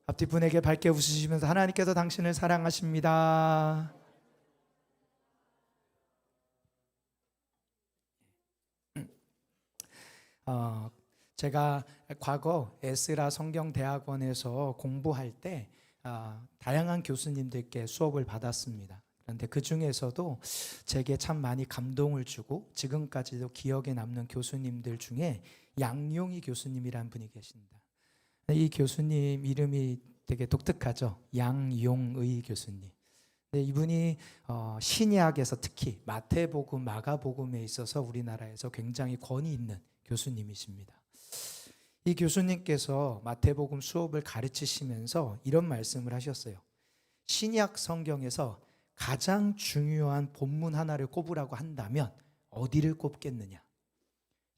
앞뒤 분에게 밝게 웃으시면서 하나님께서 당신을 사랑하십니다. 제가 과거 에스라 성경대학원에서 공부할 때 다양한 교수님들께 수업을 받았습니다. 그런데 그 중에서도 제게 참 많이 감동을 주고 지금까지도 기억에 남는 교수님들 중에 양용희 교수님이라는 분이 계십니다. 이 교수님 이름이 되게 독특하죠. 양용의 교수님. 네, 이분이 신약에서 특히 마태복음, 마가복음에 있어서 우리나라에서 굉장히 권위 있는 교수님이십니다. 이 교수님께서 마태복음 수업을 가르치시면서 이런 말씀을 하셨어요. 신약 성경에서 가장 중요한 본문 하나를 꼽으라고 한다면 어디를 꼽겠느냐?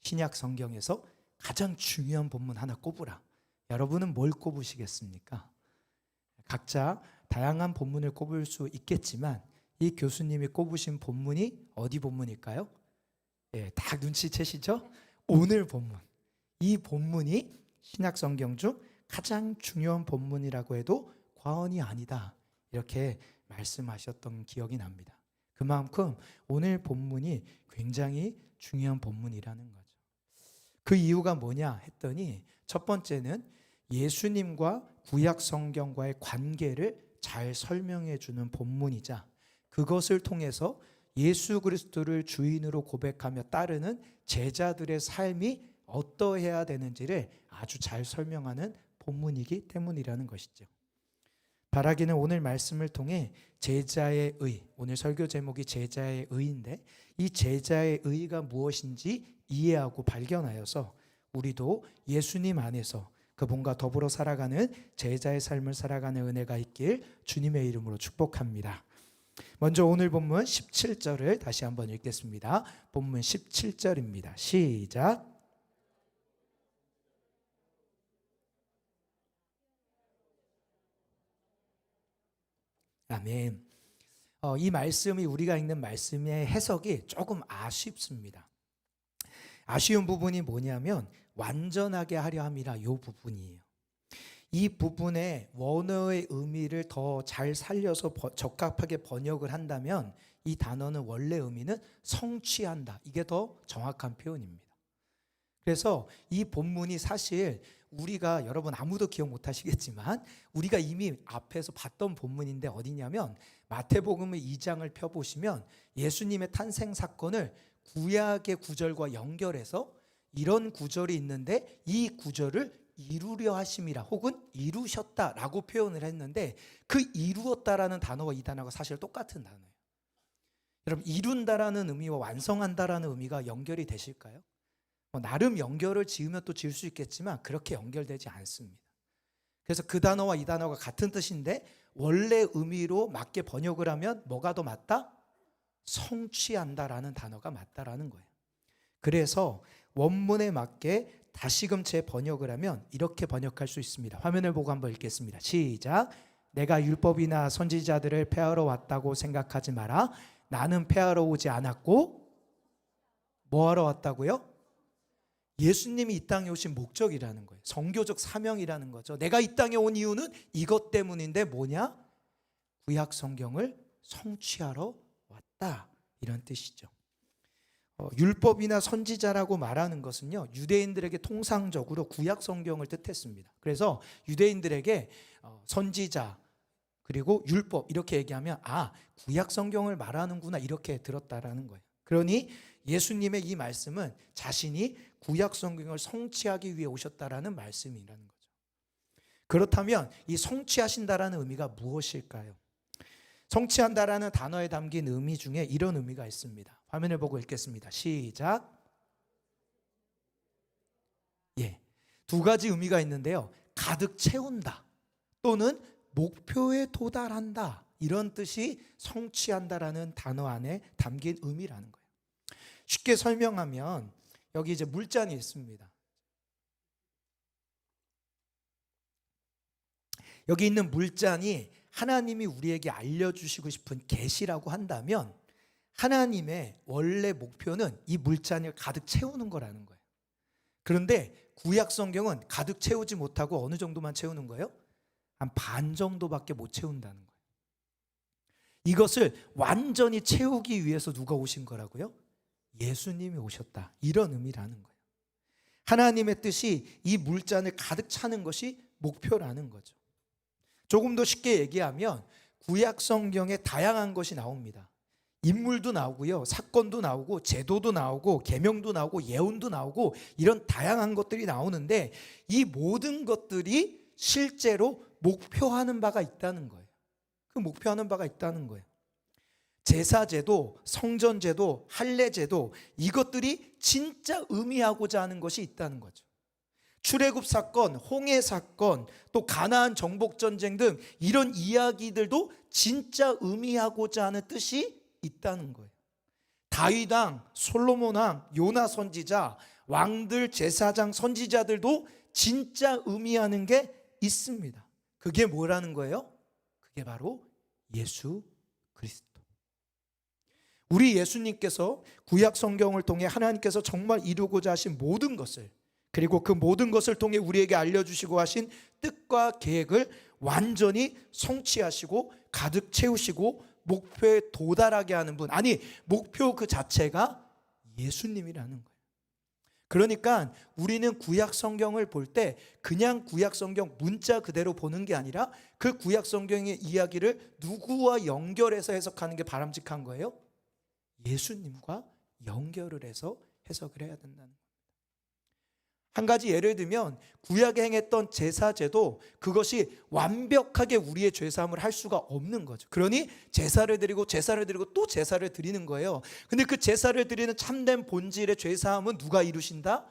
신약 성경에서 가장 중요한 본문 하나 꼽으라. 여러분은 뭘 꼽으시겠습니까? 각자 다양한 본문을 꼽을 수 있겠지만 이 교수님이 꼽으신 본문이 어디 본문일까요? 예, 다 눈치채시죠? 오늘 본문. 이 본문이 신약 성경 중 가장 중요한 본문이라고 해도 과언이 아니다. 이렇게 말씀하셨던 기억이 납니다. 그만큼 오늘 본문이 굉장히 중요한 본문이라는 거죠. 그 이유가 뭐냐 했더니 첫 번째는 예수님과 구약 성경과의 관계를 잘 설명해 주는 본문이자 그것을 통해서 예수 그리스도를 주인으로 고백하며 따르는 제자들의 삶이 어떠해야 되는지를 아주 잘 설명하는 본문이기 때문이라는 것이죠. 바라기는 오늘 말씀을 통해 제자의 의, 오늘 설교 제목이 제자의 의인데 이 제자의 의가 무엇인지 이해하고 발견하여서 우리도 예수님 안에서 그분과 더불어 살아가는 제자의 삶을 살아가는 은혜가 있길 주님의 이름으로 축복합니다. 먼저 오늘 본문 17절을 다시 한번 읽겠습니다. 본문 17절입니다. 시작. 아멘. 이 말씀이 우리가 읽는 말씀의 해석이 조금 아쉽습니다. 아쉬운 부분이 뭐냐면 완전하게 하려 함이라 이 부분이에요. 이 부분의 원어의 의미를 더 잘 살려서 적합하게 번역을 한다면 이 단어는 원래 의미는 성취한다. 이게 더 정확한 표현입니다. 그래서 이 본문이 사실 우리가 여러분 아무도 기억 못 하시겠지만 우리가 이미 앞에서 봤던 본문인데 어디냐면 마태복음의 2장을 펴보시면 예수님의 탄생 사건을 구약의 구절과 연결해서 이런 구절이 있는데 이 구절을 이루려 하심이라 혹은 이루셨다라고 표현을 했는데 그 이루었다라는 단어와 이 단어가 사실 똑같은 단어예요. 여러분 이룬다라는 의미와 완성한다라는 의미가 연결이 되실까요? 나름 연결을 지으면 또 지을 수 있겠지만 그렇게 연결되지 않습니다. 그래서 그 단어와 이 단어가 같은 뜻인데 원래 의미로 맞게 번역을 하면 뭐가 더 맞다? 성취한다라는 단어가 맞다라는 거예요. 그래서 원문에 맞게 다시금 재번역을 하면 이렇게 번역할 수 있습니다. 화면을 보고 한번 읽겠습니다. 시작. 내가 율법이나 선지자들을 폐하러 왔다고 생각하지 마라. 나는 폐하러 오지 않았고 뭐하러 왔다고요? 예수님이 이 땅에 오신 목적이라는 거예요. 선교적 사명이라는 거죠. 내가 이 땅에 온 이유는 이것 때문인데 뭐냐? 구약 성경을 성취하러 왔다. 이런 뜻이죠. 율법이나 선지자라고 말하는 것은요, 유대인들에게 통상적으로 구약 성경을 뜻했습니다. 그래서 유대인들에게 선지자 그리고 율법 이렇게 얘기하면 구약 성경을 말하는구나 이렇게 들었다라는 거예요. 그러니 예수님의 이 말씀은 자신이 구약 성경을 성취하기 위해 오셨다라는 말씀이라는 거죠. 그렇다면 이 성취하신다라는 의미가 무엇일까요? 성취한다라는 단어에 담긴 의미 중에 이런 의미가 있습니다. 화면을 보고 읽겠습니다. 시작. 두 가지 의미가 있는데요. 가득 채운다 또는 목표에 도달한다 이런 뜻이 성취한다라는 단어 안에 담긴 의미라는 거예요. 쉽게 설명하면 여기 이제 물잔이 있습니다. 여기 있는 물잔이 하나님이 우리에게 알려주시고 싶은 계시라고 한다면 하나님의 원래 목표는 이 물잔을 가득 채우는 거라는 거예요. 그런데 구약 성경은 가득 채우지 못하고 어느 정도만 채우는 거예요? 한 반 정도밖에 못 채운다는 거예요. 이것을 완전히 채우기 위해서 누가 오신 거라고요? 예수님이 오셨다. 이런 의미라는 거예요. 하나님의 뜻이 이 물잔을 가득 차는 것이 목표라는 거죠. 조금 더 쉽게 얘기하면 구약 성경에 다양한 것이 나옵니다. 인물도 나오고요, 사건도 나오고, 제도도 나오고, 계명도 나오고, 예언도 나오고, 이런 다양한 것들이 나오는데 이 모든 것들이 실제로 목표하는 바가 있다는 거예요. 그 목표하는 바가 있다는 거예요. 제사제도, 성전제도, 할례제도, 이것들이 진짜 의미하고자 하는 것이 있다는 거죠. 출애굽 사건, 홍해 사건, 또 가나안 정복 전쟁 등 이런 이야기들도 진짜 의미하고자 하는 뜻이 있다는 거예요. 다윗 왕, 솔로몬 왕, 요나 선지자, 왕들, 제사장, 선지자들도 진짜 의미하는 게 있습니다. 그게 뭐라는 거예요? 그게 바로 예수 그리스도. 우리 예수님께서 구약 성경을 통해 하나님께서 정말 이루고자 하신 모든 것을, 그리고 그 모든 것을 통해 우리에게 알려주시고 하신 뜻과 계획을 완전히 성취하시고 가득 채우시고 목표에 도달하게 하는 분, 아니 목표 그 자체가 예수님이라는 거예요. 그러니까 우리는 구약 성경을 볼 때 그냥 구약 성경 문자 그대로 보는 게 아니라 그 구약 성경의 이야기를 누구와 연결해서 해석하는 게 바람직한 거예요? 예수님과 연결을 해서 해석을 해야 된다는 거예요. 한 가지 예를 들면 구약에 행했던 제사제도, 그것이 완벽하게 우리의 죄사함을 할 수가 없는 거죠. 그러니 제사를 드리고 또 제사를 드리는 거예요. 근데 그 제사를 드리는 참된 본질의 죄사함은 누가 이루신다?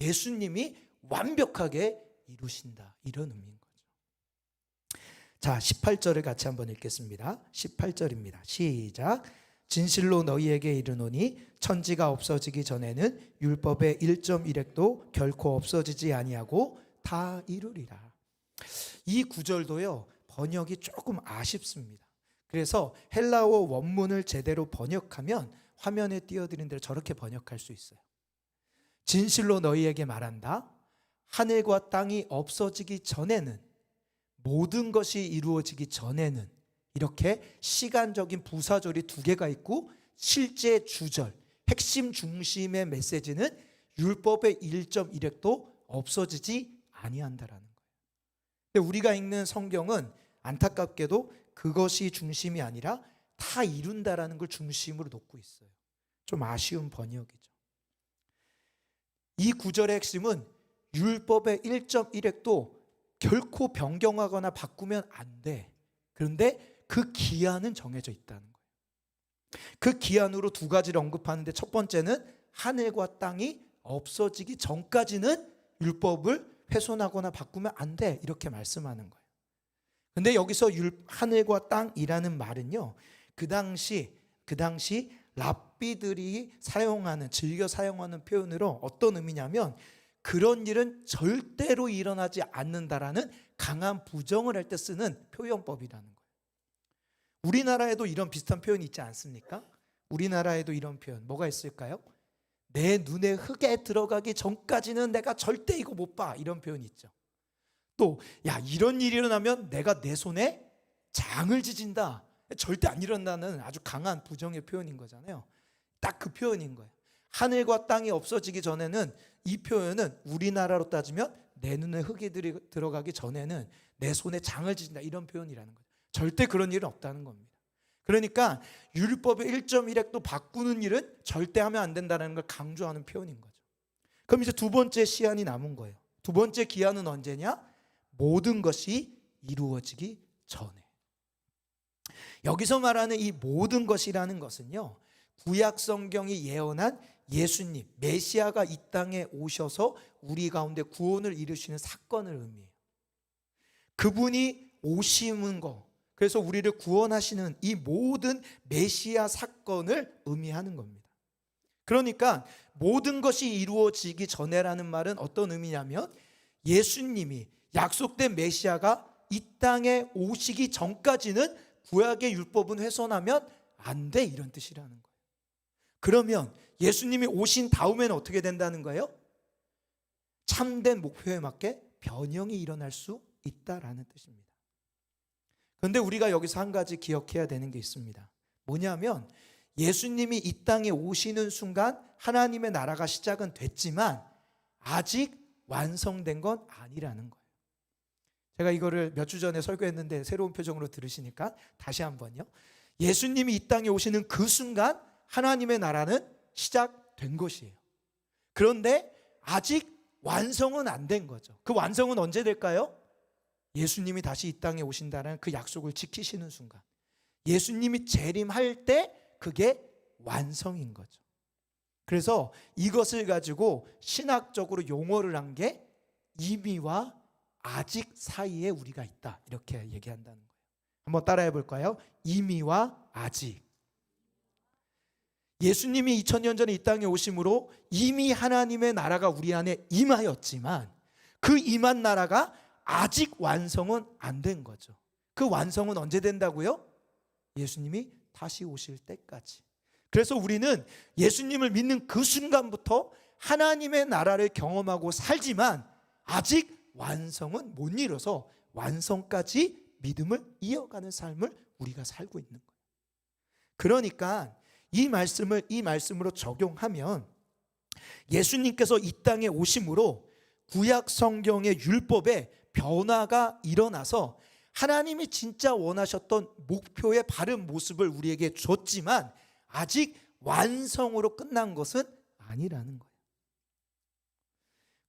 예수님이 완벽하게 이루신다. 이런 의미인 거죠. 자, 18절을 같이 한번 읽겠습니다. 18절입니다. 시작. 진실로 너희에게 이르노니 천지가 없어지기 전에는 율법의 1.1획도 결코 없어지지 아니하고 다 이루리라. 이 구절도요, 번역이 조금 아쉽습니다. 그래서 헬라어 원문을 제대로 번역하면 화면에 띄워드린 대로 저렇게 번역할 수 있어요. 진실로 너희에게 말한다. 하늘과 땅이 없어지기 전에는, 모든 것이 이루어지기 전에는, 이렇게 시간적인 부사절이 두 개가 있고 실제 주절, 핵심 중심의 메시지는 율법의 1.1획도 없어지지 아니한다라는 거예요. 근데 우리가 읽는 성경은 안타깝게도 그것이 중심이 아니라 다 이룬다라는 걸 중심으로 놓고 있어요. 좀 아쉬운 번역이죠. 이 구절의 핵심은 율법의 1.1획도 결코 변경하거나 바꾸면 안 돼. 그런데 그 기한은 정해져 있다는 거예요. 그 기한으로 두 가지를 언급하는데, 첫 번째는 하늘과 땅이 없어지기 전까지는 율법을 훼손하거나 바꾸면 안 돼, 이렇게 말씀하는 거예요. 근데 여기서 하늘과 땅이라는 말은요, 그 당시 랍비들이 즐겨 사용하는 표현으로 어떤 의미냐면, 그런 일은 절대로 일어나지 않는다라는 강한 부정을 할 때 쓰는 표현법이라는 거예요. 우리나라에도 이런 비슷한 표현이 있지 않습니까? 우리나라에도 이런 표현 뭐가 있을까요? 내 눈에 흙에 들어가기 전까지는 내가 절대 이거 못 봐, 이런 표현이 있죠. 또 야, 이런 일이 일어나면 내가 내 손에 장을 지진다, 절대 안 일어나는 아주 강한 부정의 표현인 거잖아요. 딱 그 표현인 거예요. 하늘과 땅이 없어지기 전에는, 이 표현은 우리나라로 따지면 내 눈에 흙이 들어가기 전에는 내 손에 장을 지진다, 이런 표현이라는 거예요. 절대 그런 일은 없다는 겁니다. 그러니까 율법의 1.1획도 바꾸는 일은 절대 하면 안 된다는 걸 강조하는 표현인 거죠. 그럼 이제 두 번째 시한이 남은 거예요. 두 번째 기한은 언제냐? 모든 것이 이루어지기 전에. 여기서 말하는 이 모든 것이라는 것은요, 구약 성경이 예언한 예수님, 메시아가 이 땅에 오셔서 우리 가운데 구원을 이루시는 사건을 의미해요. 그분이 오시는 거, 그래서 우리를 구원하시는 이 모든 메시아 사건을 의미하는 겁니다. 그러니까 모든 것이 이루어지기 전에라는 말은 어떤 의미냐면, 예수님이, 약속된 메시아가 이 땅에 오시기 전까지는 구약의 율법은 훼손하면 안 돼, 이런 뜻이라는 거예요. 그러면 예수님이 오신 다음에는 어떻게 된다는 거예요? 참된 목표에 맞게 변형이 일어날 수 있다라는 뜻입니다. 그런데 우리가 여기서 한 가지 기억해야 되는 게 있습니다. 뭐냐면 예수님이 이 땅에 오시는 순간 하나님의 나라가 시작은 됐지만 아직 완성된 건 아니라는 거예요. 제가 이거를 몇 주 전에 설교했는데 새로운 표정으로 들으시니까 다시 한번요. 예수님이 이 땅에 오시는 그 순간 하나님의 나라는 시작된 것이에요. 그런데 아직 완성은 안 된 거죠. 그 완성은 언제 될까요? 예수님이 다시 이 땅에 오신다는 그 약속을 지키시는 순간, 예수님이 재림할 때 그게 완성인 거죠. 그래서 이것을 가지고 신학적으로 용어를 한 게 이미와 아직 사이에 우리가 있다, 이렇게 얘기한다는 거예요. 한번 따라해 볼까요? 이미와 아직. 예수님이 2000년 전에 이 땅에 오심으로 이미 하나님의 나라가 우리 안에 임하였지만 그 임한 나라가 아직 완성은 안 된 거죠. 그 완성은 언제 된다고요? 예수님이 다시 오실 때까지. 그래서 우리는 예수님을 믿는 그 순간부터 하나님의 나라를 경험하고 살지만 아직 완성은 못 이뤄서 완성까지 믿음을 이어가는 삶을 우리가 살고 있는 거예요. 그러니까 이 말씀으로 적용하면 예수님께서 이 땅에 오심으로 구약 성경의 율법에 변화가 일어나서 하나님이 진짜 원하셨던 목표의 바른 모습을 우리에게 줬지만 아직 완성으로 끝난 것은 아니라는 거예요.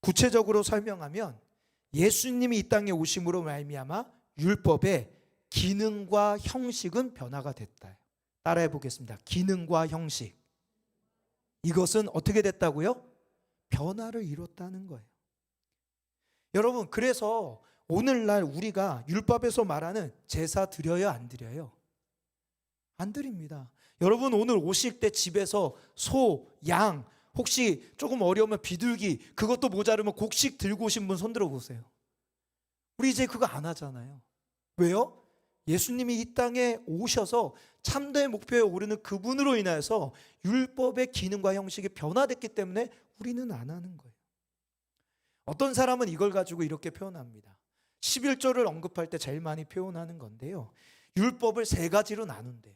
구체적으로 설명하면 예수님이 이 땅에 오심으로 말미암아 율법의 기능과 형식은 변화가 됐다. 따라해 보겠습니다. 기능과 형식. 이것은 어떻게 됐다고요? 변화를 이뤘다는 거예요. 여러분, 그래서 오늘날 우리가 율법에서 말하는 제사 드려요, 안 드려요? 안 드립니다. 여러분, 오늘 오실 때 집에서 소, 양, 혹시 조금 어려우면 비둘기, 그것도 모자르면 곡식 들고 오신 분 손 들어 보세요. 우리 이제 그거 안 하잖아요. 왜요? 예수님이 이 땅에 오셔서 참된 목표에 오르는 그분으로 인하여서 율법의 기능과 형식이 변화됐기 때문에 우리는 안 하는 거예요. 어떤 사람은 이걸 가지고 이렇게 표현합니다. 11조를 언급할 때 제일 많이 표현하는 건데요. 율법을 세 가지로 나눈대요.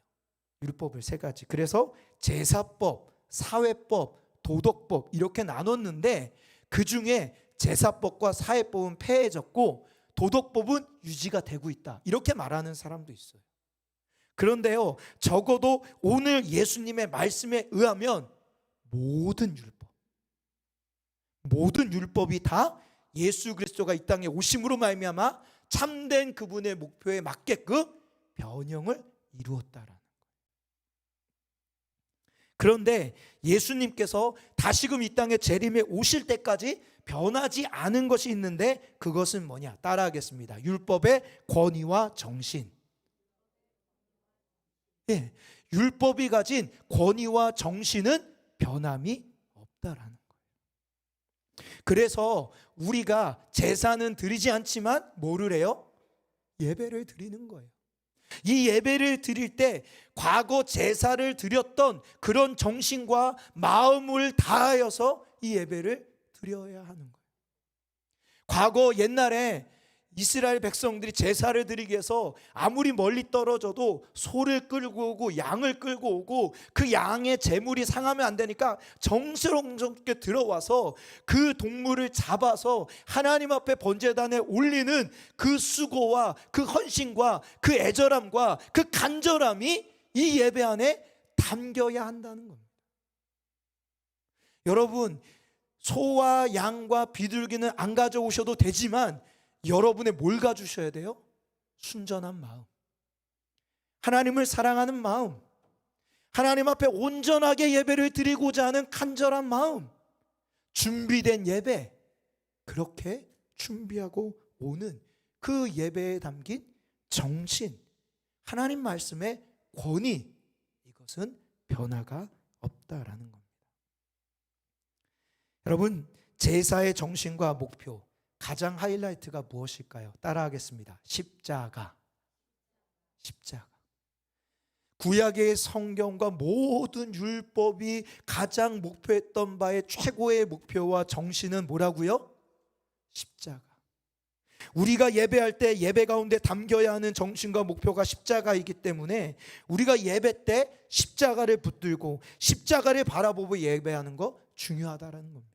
율법을 세 가지. 그래서 제사법, 사회법, 도덕법 이렇게 나눴는데 그중에 제사법과 사회법은 폐해졌고 도덕법은 유지가 되고 있다, 이렇게 말하는 사람도 있어요. 그런데요, 적어도 오늘 예수님의 말씀에 의하면 모든 율법이 다 예수 그리스도가 이 땅에 오심으로 말미암아 참된 그분의 목표에 맞게끔 변형을 이루었다라는 거예요. 그런데 예수님께서 다시금 이 땅에 재림에 오실 때까지 변하지 않은 것이 있는데 그것은 뭐냐? 따라하겠습니다. 율법의 권위와 정신. 예, 율법이 가진 권위와 정신은 변함이 없다라는 거예요. 그래서 우리가 제사는 드리지 않지만 뭐를 해요? 예배를 드리는 거예요. 이 예배를 드릴 때 과거 제사를 드렸던 그런 정신과 마음을 다하여서 이 예배를 드려야 하는 거예요. 과거 옛날에 이스라엘 백성들이 제사를 드리기 위해서 아무리 멀리 떨어져도 소를 끌고 오고 양을 끌고 오고 그 양의 제물이 상하면 안 되니까 정성스럽게 들어와서 그 동물을 잡아서 하나님 앞에 번제단에 올리는 그 수고와 그 헌신과 그 애절함과 그 간절함이 이 예배 안에 담겨야 한다는 겁니다. 여러분, 소와 양과 비둘기는 안 가져오셔도 되지만 여러분의 뭘 가주셔야 돼요? 순전한 마음, 하나님을 사랑하는 마음, 하나님 앞에 온전하게 예배를 드리고자 하는 간절한 마음, 준비된 예배, 그렇게 준비하고 오는 그 예배에 담긴 정신, 하나님 말씀의 권위, 이것은 변화가 없다라는 겁니다. 여러분, 제사의 정신과 목표, 가장 하이라이트가 무엇일까요? 따라하겠습니다. 십자가. 구약의 성경과 모든 율법이 가장 목표했던 바의 최고의 목표와 정신은 뭐라고요? 십자가. 우리가 예배할 때 예배 가운데 담겨야 하는 정신과 목표가 십자가이기 때문에 우리가 예배 때 십자가를 붙들고 십자가를 바라보고 예배하는 거 중요하다라는 겁니다.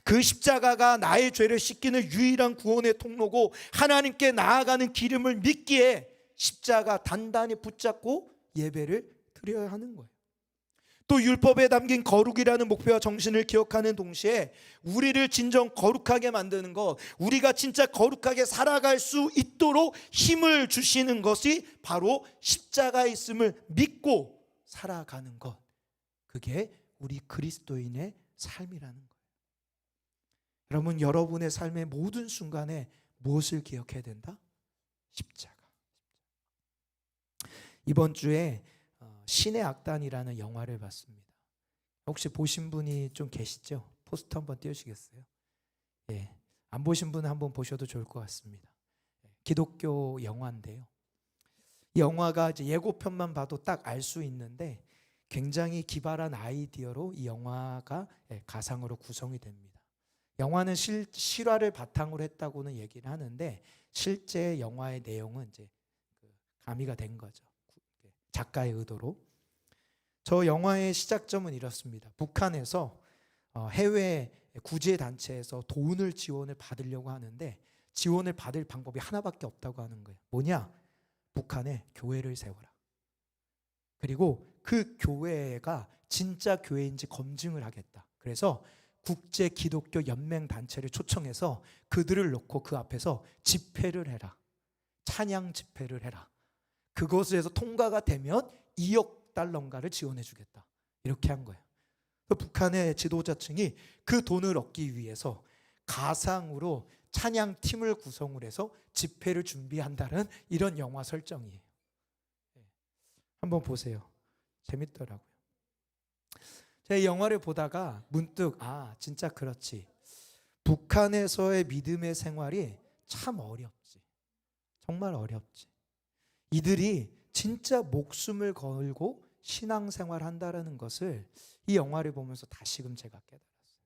그 십자가가 나의 죄를 씻기는 유일한 구원의 통로고 하나님께 나아가는 기름을 믿기에 십자가 단단히 붙잡고 예배를 드려야 하는 거예요. 또 율법에 담긴 거룩이라는 목표와 정신을 기억하는 동시에 우리를 진정 거룩하게 만드는 것, 우리가 진짜 거룩하게 살아갈 수 있도록 힘을 주시는 것이 바로 십자가에 있음을 믿고 살아가는 것, 그게 우리 그리스도인의 삶이라는 거예요. 여러분, 여러분의 삶의 모든 순간에 무엇을 기억해야 된다? 십자가. 이번 주에 신의 악단이라는 영화를 봤습니다. 혹시 보신 분이 좀 계시죠? 포스터 한번 띄워주시겠어요? 예, 안 보신 분은 한번 보셔도 좋을 것 같습니다. 기독교 영화인데요. 이 영화가 이제 예고편만 봐도 딱 알 수 있는데 굉장히 기발한 아이디어로 이 영화가 가상으로 구성이 됩니다. 영화는 실화를 바탕으로 했다고는 얘기를 하는데 실제 영화의 내용은 이제 가미가 된 거죠. 작가의 의도로. 저 영화의 시작점은 이렇습니다. 북한에서 해외 구제단체에서 돈을 지원을 받으려고 하는데 지원을 받을 방법이 하나밖에 없다고 하는 거예요. 뭐냐? 북한에 교회를 세워라. 그리고 그 교회가 진짜 교회인지 검증을 하겠다. 그래서 국제 기독교 연맹 단체를 초청해서 그들을 놓고 그 앞에서 집회를 해라. 찬양 집회를 해라. 그것에서 통과가 되면 2억 달러인가를 지원해 주겠다. 이렇게 한 거예요. 북한의 지도자층이 그 돈을 얻기 위해서 가상으로 찬양팀을 구성을 해서 집회를 준비한다는 이런 영화 설정이에요. 한번 보세요. 재밌더라고요. 제가 이 영화를 보다가 문득 진짜 그렇지. 북한에서의 믿음의 생활이 참 어렵지. 정말 어렵지. 이들이 진짜 목숨을 걸고 신앙생활 한다는 것을 이 영화를 보면서 다시금 제가 깨달았어요.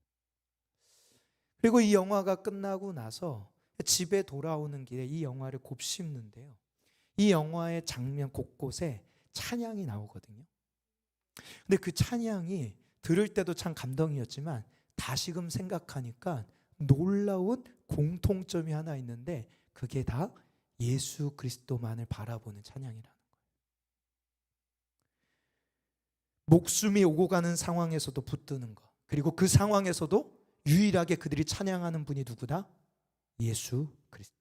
그리고 이 영화가 끝나고 나서 집에 돌아오는 길에 이 영화를 곱씹는데요. 이 영화의 장면 곳곳에 찬양이 나오거든요. 근데 그 찬양이 들을 때도 참 감동이었지만 다시금 생각하니까 놀라운 공통점이 하나 있는데 그게 다 예수 그리스도만을 바라보는 찬양이라는 거예요. 목숨이 오고 가는 상황에서도 붙드는 것, 그리고 그 상황에서도 유일하게 그들이 찬양하는 분이 누구다? 예수 그리스도.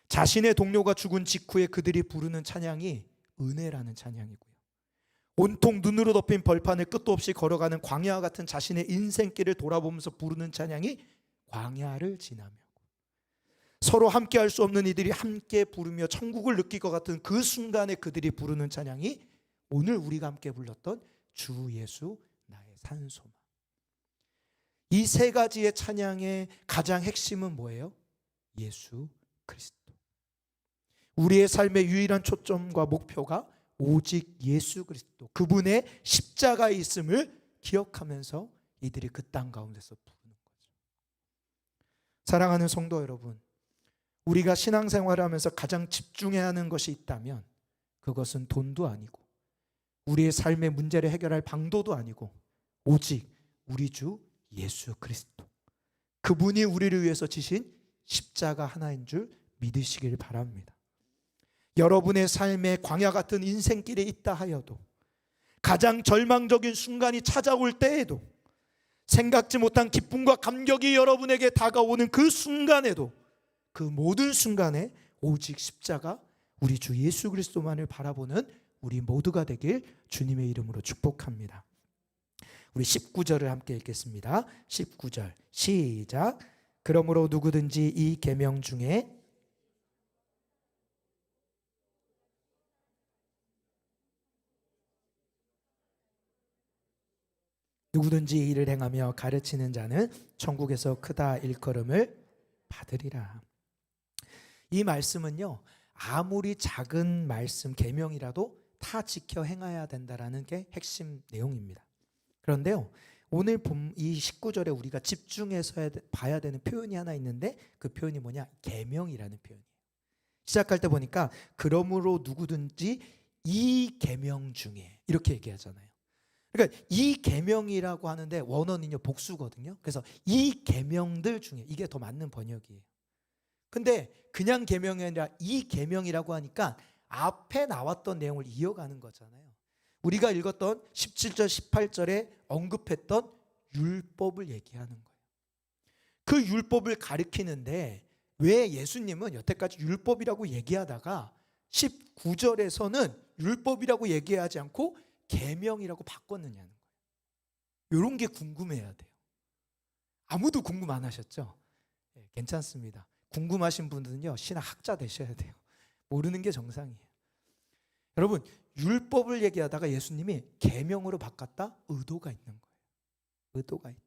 자신의 동료가 죽은 직후에 그들이 부르는 찬양이 은혜라는 찬양이고요. 온통 눈으로 덮인 벌판을 끝도 없이 걸어가는 광야 같은 자신의 인생길을 돌아보면서 부르는 찬양이 광야를 지나며, 서로 함께 할 수 없는 이들이 함께 부르며 천국을 느낄 것 같은 그 순간에 그들이 부르는 찬양이 오늘 우리가 함께 불렀던 주 예수 나의 산소망. 이 세 가지의 찬양의 가장 핵심은 뭐예요? 예수 그리스도. 우리의 삶의 유일한 초점과 목표가 오직 예수 그리스도, 그분의 십자가에 있음을 기억하면서 이들이 그 땅 가운데서 부르는 거죠. 사랑하는 성도 여러분, 우리가 신앙생활을 하면서 가장 집중해야 하는 것이 있다면 그것은 돈도 아니고 우리의 삶의 문제를 해결할 방도도 아니고 오직 우리 주 예수 그리스도, 그분이 우리를 위해서 지신 십자가 하나인 줄 믿으시길 바랍니다. 여러분의 삶에 광야 같은 인생길에 있다 하여도, 가장 절망적인 순간이 찾아올 때에도, 생각지 못한 기쁨과 감격이 여러분에게 다가오는 그 순간에도, 그 모든 순간에 오직 십자가 우리 주 예수 그리스도만을 바라보는 우리 모두가 되길 주님의 이름으로 축복합니다. 우리 19절을 함께 읽겠습니다. 19절 시작. 그러므로 누구든지 이 계명 중에 누구든지 이 일을 행하며 가르치는 자는 천국에서 크다 일컬음을 받으리라. 이 말씀은요, 아무리 작은 말씀 계명이라도 다 지켜 행해야 된다라는 게 핵심 내용입니다. 그런데요, 오늘 이 19절에 우리가 집중해서 봐야 되는 표현이 하나 있는데 그 표현이 뭐냐? 계명이라는 표현이에요. 시작할 때 보니까 그러므로 누구든지 이 계명 중에 이렇게 얘기하잖아요. 그러니까 이 계명이라고 하는데 원어는요 복수거든요. 그래서 이 계명들 중에 이게 더 맞는 번역이에요. 근데 그냥 계명이 아니라 이 계명이라고 하니까 앞에 나왔던 내용을 이어가는 거잖아요. 우리가 읽었던 17절 18절에 언급했던 율법을 얘기하는 거예요. 그 율법을 가리키는데 왜 예수님은 여태까지 율법이라고 얘기하다가 19절에서는 율법이라고 얘기하지 않고 계명이라고 바꿨느냐는 거예요. 이런 게 궁금해야 돼요. 아무도 궁금 안 하셨죠? 네, 괜찮습니다. 궁금하신 분들은요 신학자 되셔야 돼요. 모르는 게 정상이에요. 여러분 율법을 얘기하다가 예수님이 계명으로 바꿨다? 의도가 있는 거예요. 의도가 있다.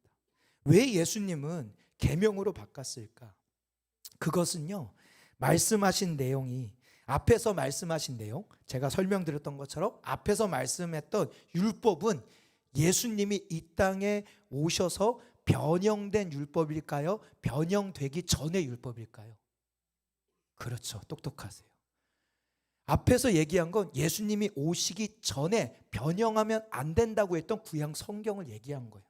왜 예수님은 계명으로 바꿨을까? 그것은요 말씀하신 내용이 앞에서 말씀하신 내용, 제가 설명드렸던 것처럼 앞에서 말씀했던 율법은 예수님이 이 땅에 오셔서 변형된 율법일까요? 변형되기 전의 율법일까요? 그렇죠. 똑똑하세요. 앞에서 얘기한 건 예수님이 오시기 전에 변형하면 안 된다고 했던 구약 성경을 얘기한 거예요.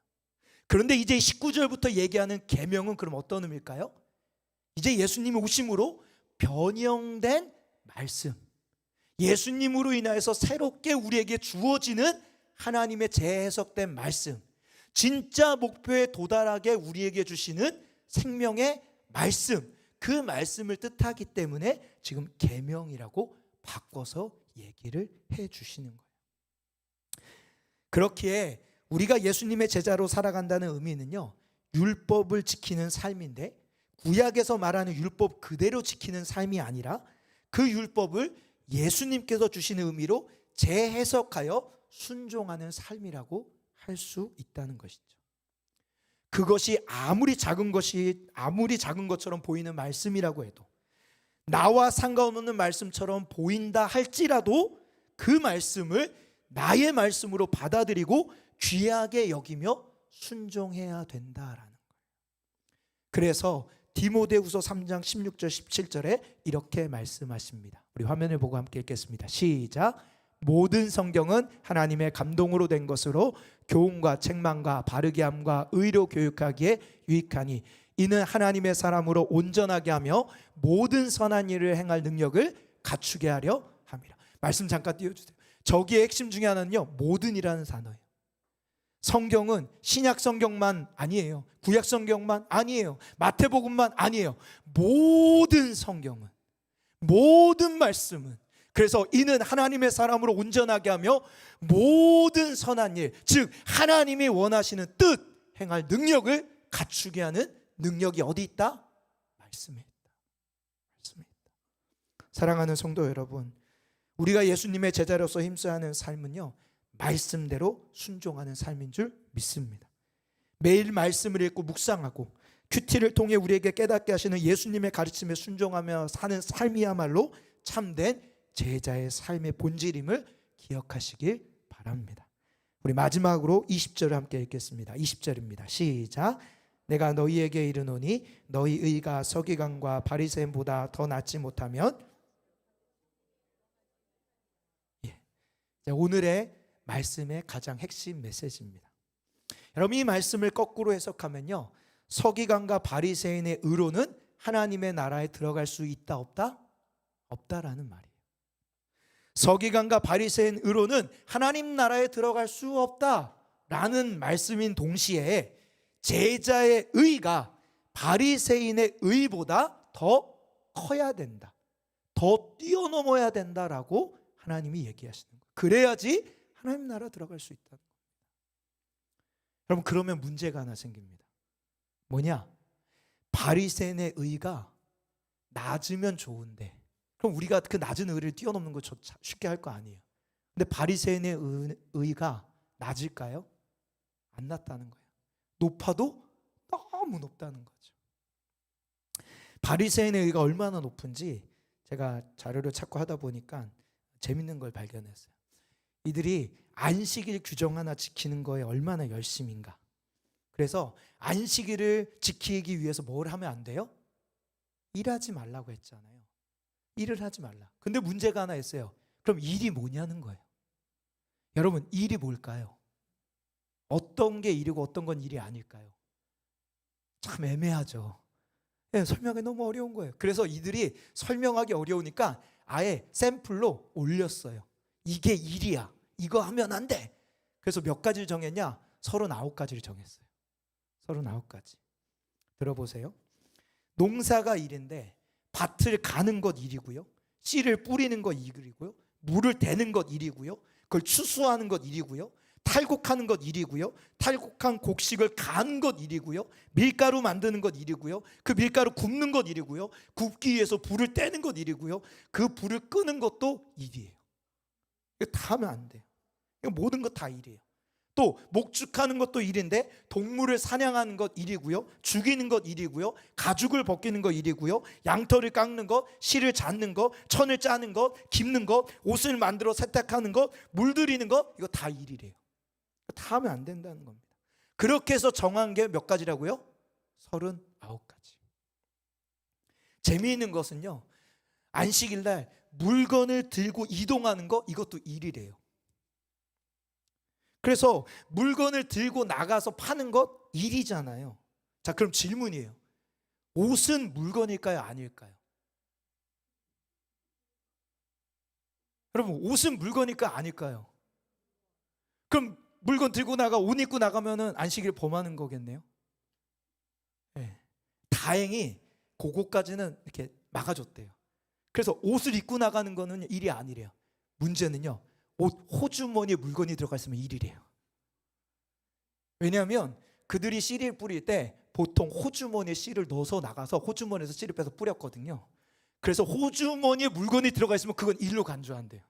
그런데 이제 19절부터 얘기하는 계명은 그럼 어떤 의미일까요? 이제 예수님이 오심으로 변형된 말씀, 예수님으로 인하여서 새롭게 우리에게 주어지는 하나님의 재해석된 말씀, 진짜 목표에 도달하게 우리에게 주시는 생명의 말씀, 그 말씀을 뜻하기 때문에 지금 계명이라고 바꿔서 얘기를 해 주시는 거예요. 그렇기에 우리가 예수님의 제자로 살아간다는 의미는요 율법을 지키는 삶인데 구약에서 말하는 율법 그대로 지키는 삶이 아니라 그 율법을 예수님께서 주시는 의미로 재해석하여 순종하는 삶이라고 할 수 있다는 것이죠. 그것이 아무리 작은 것처럼 보이는 말씀이라고 해도, 나와 상관없는 말씀처럼 보인다 할지라도 그 말씀을 나의 말씀으로 받아들이고 귀하게 여기며 순종해야 된다라는 거예요. 그래서 디모데후서 3장 16절 17절에 이렇게 말씀하십니다. 우리 화면을 보고 함께 읽겠습니다. 시작. 모든 성경은 하나님의 감동으로 된 것으로 교훈과 책망과 바르게 함과 의로 교육하기에 유익하니 이는 하나님의 사람으로 온전하게 하며 모든 선한 일을 행할 능력을 갖추게 하려 함이라. 말씀 잠깐 띄워주세요. 저기의 핵심 중에 하나는요 모든이라는 단어예요. 성경은 신약 성경만 아니에요. 구약 성경만 아니에요. 마태복음만 아니에요. 모든 성경은, 모든 말씀은, 그래서 이는 하나님의 사람으로 온전하게 하며 모든 선한 일, 즉 하나님이 원하시는 뜻 행할 능력을 갖추게 하는 능력이 어디 있다? 말씀에 있다. 말씀에 있다. 사랑하는 성도 여러분, 우리가 예수님의 제자로서 힘써야 하는 삶은요 말씀대로 순종하는 삶인 줄 믿습니다. 매일 말씀을 읽고 묵상하고 큐티를 통해 우리에게 깨닫게 하시는 예수님의 가르침에 순종하며 사는 삶이야말로 참된 제자의 삶의 본질임을 기억하시길 바랍니다. 우리 마지막으로 20절을 함께 읽겠습니다. 20절입니다. 시작. 내가 너희에게 이르노니 너희 의가 서기관과 바리새인보다 더 낫지 못하면. 오늘의 말씀의 가장 핵심 메시지입니다. 여러분 이 말씀을 거꾸로 해석하면요 서기관과 바리새인의 의로는 하나님의 나라에 들어갈 수 있다 없다? 없다라는 말이에요. 서기관과 바리새인 의로는 하나님 나라에 들어갈 수 없다라는 말씀인 동시에 제자의 의가 바리새인의 의보다 더 커야 된다, 더 뛰어넘어야 된다라고 하나님이 얘기하시는 거예요. 그래야지 하나님 나라 들어갈 수 있다는 겁니다. 여러분 그러면 문제가 하나 생깁니다. 뭐냐? 바리새인의 의가 낮으면 좋은데 그럼 우리가 그 낮은 의를 뛰어넘는 거 쉽게 할 거 아니에요. 근데 바리새인의 의가 낮을까요? 안 낮다는 거예요. 높아도 너무 높다는 거죠. 바리새인의 의가 얼마나 높은지 제가 자료를 찾고 하다 보니까 재밌는 걸 발견했어요. 이들이 안식일 규정 하나 지키는 거에 얼마나 열심인가. 그래서 안식일을 지키기 위해서 뭘 하면 안 돼요? 일하지 말라고 했잖아요. 일을 하지 말라. 근데 문제가 하나 있어요. 그럼 일이 뭐냐는 거예요. 여러분, 일이 뭘까요? 어떤 게 일이고 어떤 건 일이 아닐까요? 참 애매하죠. 네, 설명이 너무 어려운 거예요. 그래서 이들이 설명하기 어려우니까 아예 샘플로 올렸어요. 이게 일이야. 이거 하면 안 돼. 그래서 몇 가지를 정했냐? 39가지를 정했어요. 39가지. 들어보세요. 농사가 일인데 밭을 가는 것 일이고요. 씨를 뿌리는 것 일이고요. 물을 대는 것 일이고요. 그걸 추수하는 것 일이고요. 탈곡하는 것 일이고요. 탈곡한 곡식을 가는 것 일이고요. 밀가루 만드는 것 일이고요. 그 밀가루 굽는 것 일이고요. 굽기 위해서 불을 떼는 것 일이고요. 그 불을 끄는 것도 일이에요. 이거 다 하면 안 돼요. 이거 모든 것 다 일이에요. 또 목축하는 것도 일인데 동물을 사냥하는 것 일이고요. 죽이는 것 일이고요. 가죽을 벗기는 것 일이고요. 양털을 깎는 것, 실을 잡는 것, 천을 짜는 것, 깁는 것, 옷을 만들어 세탁하는 것, 물들이는 것, 이거 다 일이래요. 다 하면 안 된다는 겁니다. 그렇게 해서 정한 게 몇 가지라고요? 39가지. 재미있는 것은요, 안식일 날 물건을 들고 이동하는 거, 이것도 일이래요. 그래서 물건을 들고 나가서 파는 것 일이잖아요. 자, 그럼 질문이에요. 옷은 물건일까요? 아닐까요? 여러분, 옷은 물건일까? 아닐까요? 그럼 물건 들고 나가 옷 입고 나가면은 안식일 범하는 거겠네요. 네. 다행히 그거까지는 이렇게 막아줬대요. 그래서 옷을 입고 나가는 거는 일이 아니래요. 문제는요, 옷 호주머니에 물건이 들어가 있으면 일이래요. 왜냐하면 그들이 씨를 뿌릴 때 보통 호주머니에 씨를 넣어서 나가서 호주머니에서 씨를 빼서 뿌렸거든요. 그래서 호주머니에 물건이 들어가 있으면 그건 일로 간주한대요.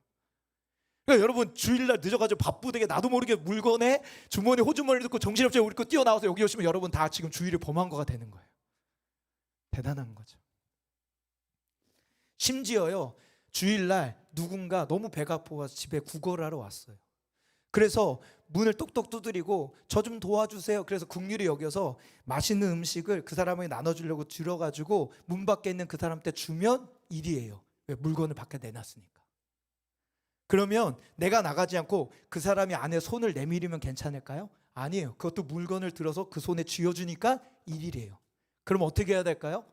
그러니까 여러분, 주일날 늦어가지고 바쁘게 나도 모르게 물건에 주머니 호주머니를 넣고 정신없이 우리 거 뛰어나와서 여기 오시면 여러분 다 지금 주일을 범한 거가 되는 거예요. 대단한 거죠. 심지어요, 주일날 누군가 너무 배가 아파서 집에 구걸을 하러 왔어요. 그래서 문을 똑똑 두드리고 저 좀 도와주세요. 그래서 긍휼히 여겨서 맛있는 음식을 그 사람에게 나눠주려고 들어가지고 문 밖에 있는 그 사람한테 주면 일이에요. 왜? 물건을 밖에 내놨으니까. 그러면 내가 나가지 않고 그 사람이 안에 손을 내밀으면 괜찮을까요? 아니에요. 그것도 물건을 들어서 그 손에 쥐어주니까 일이래요. 그럼 어떻게 해야 될까요?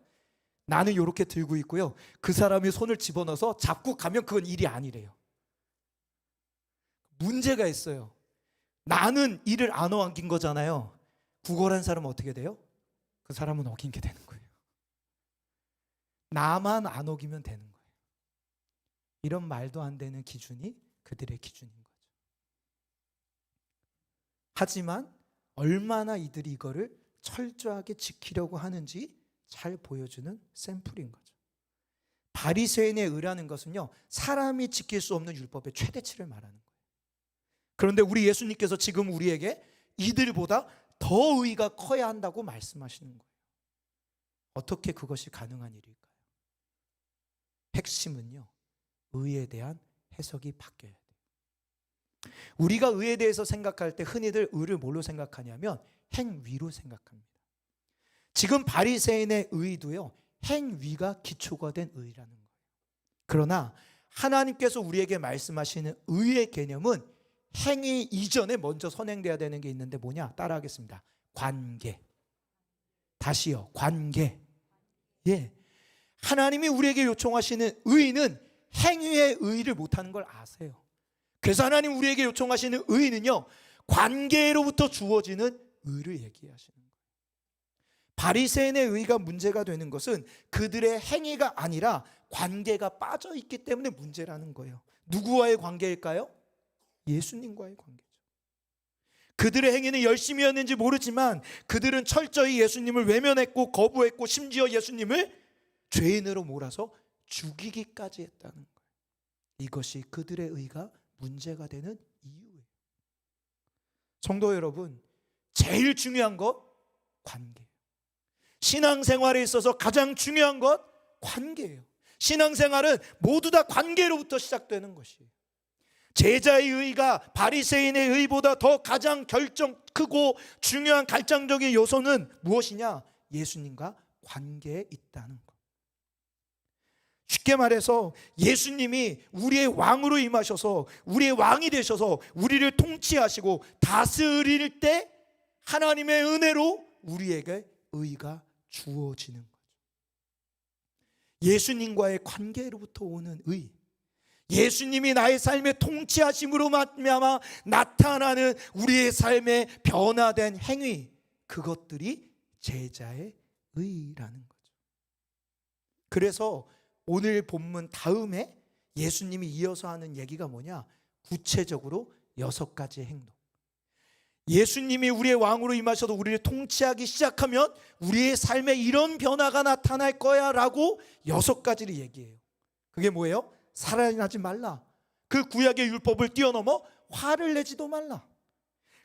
나는 이렇게 들고 있고요. 그 사람이 손을 집어넣어서 잡고 가면 그건 일이 아니래요. 문제가 있어요. 나는 일을 안 어긴 거잖아요. 구걸한 사람은 어떻게 돼요? 그 사람은 어긴 게 되는 거예요. 나만 안 어기면 되는 거예요. 이런 말도 안 되는 기준이 그들의 기준인 거죠. 하지만 얼마나 이들이 이거를 철저하게 지키려고 하는지 잘 보여주는 샘플인 거죠. 바리새인의 의라는 것은요, 사람이 지킬 수 없는 율법의 최대치를 말하는 거예요. 그런데 우리 예수님께서 지금 우리에게 이들보다 더 의가 커야 한다고 말씀하시는 거예요. 어떻게 그것이 가능한 일일까요? 핵심은요, 의에 대한 해석이 바뀌어야 돼요. 우리가 의에 대해서 생각할 때 흔히들 의를 뭘로 생각하냐면 행위로 생각합니다. 지금 바리새인의 의도요, 행위가 기초가 된 의라는 거예요. 그러나 하나님께서 우리에게 말씀하시는 의의 개념은 행위 이전에 먼저 선행돼야 되는 게 있는데 뭐냐? 따라하겠습니다. 관계. 다시요. 관계. 예. 하나님이 우리에게 요청하시는 의는 행위의 의를 못하는 걸 아세요. 그래서 하나님 우리에게 요청하시는 의는요, 관계로부터 주어지는 의를 얘기하시는 거예요. 바리새인의 의가 문제가 되는 것은 그들의 행위가 아니라 관계가 빠져 있기 때문에 문제라는 거예요. 누구와의 관계일까요? 예수님과의 관계죠. 그들의 행위는 열심히였는지 모르지만 그들은 철저히 예수님을 외면했고 거부했고 심지어 예수님을 죄인으로 몰아서 죽이기까지 했다는 거예요. 이것이 그들의 의가 문제가 되는 이유예요. 성도 여러분, 제일 중요한 것 관계예요. 신앙생활에 있어서 가장 중요한 것 관계예요. 신앙생활은 모두 다 관계로부터 시작되는 것이에요. 제자의 의가 바리새인의 의보다 더 가장 크고 중요한 결정적인 요소는 무엇이냐? 예수님과 관계에 있다는 것. 쉽게 말해서 예수님이 우리의 왕으로 임하셔서 우리의 왕이 되셔서 우리를 통치하시고 다스릴 때 하나님의 은혜로 우리에게 의가 주어지는 거죠. 예수님과의 관계로부터 오는 의, 예수님이 나의 삶에 통치하심으로 말미암아 나타나는 우리의 삶의 변화된 행위, 그것들이 제자의 의라는 거죠. 그래서 오늘 본문 다음에 예수님이 이어서 하는 얘기가 뭐냐? 구체적으로 6가지의 행동. 예수님이 우리의 왕으로 임하셔서 우리를 통치하기 시작하면 우리의 삶에 이런 변화가 나타날 거야 라고 6가지를 얘기해요. 그게 뭐예요? 살인하지 말라. 그 구약의 율법을 뛰어넘어 화를 내지도 말라.